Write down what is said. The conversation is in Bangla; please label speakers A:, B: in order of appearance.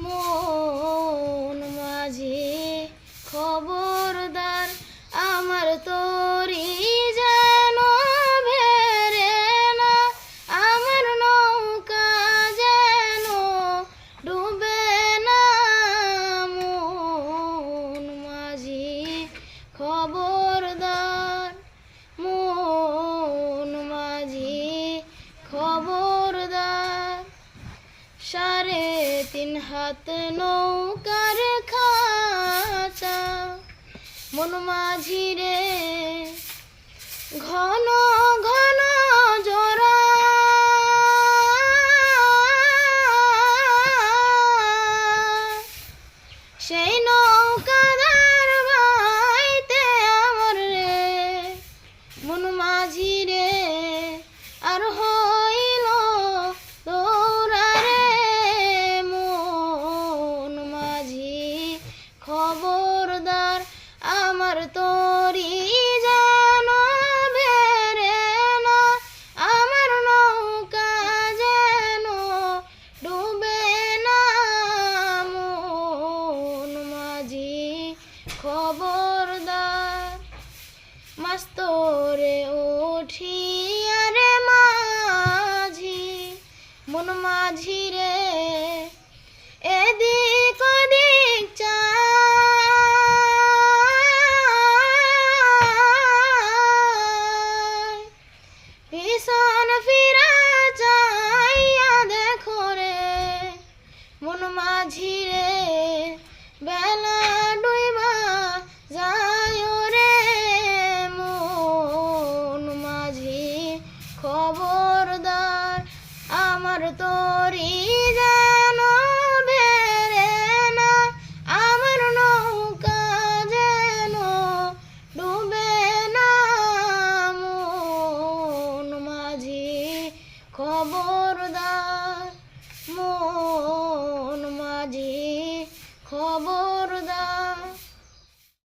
A: মন মাঝি খবরদার, আমার তরি যেন ভেরে না, আমার নৌকা যেন ডুবে না। মন মাঝি খবরদার, মন মাঝি খবরদার। 3.5 হাত নৌকার খাঁচা, মন মাঝি রে ঘন ঘন জোড়া। সেই নৌকাদার বাইতে আমার রে মন মাঝি রে আর হইল দৌড়া রে। মন মাঝি খবরদার, আমার তরি যেন ভেরে না, আমার নৌকা যেন ডুবে না। মন মাঝি খবরদার। মাস্তরে উঠিয়া রে মাঝি, মন মাঝি রে এদিক ওদিক চায়, পিছন ফিরা চাইয়া দেখো রে মন মাঝি রে বেলা ডুইবা যায় রে। মন মাঝি খবরদার, আমার তরি যেন ভেরে না, আমার নৌকা যেন ডুবে না। মন মাঝি খবর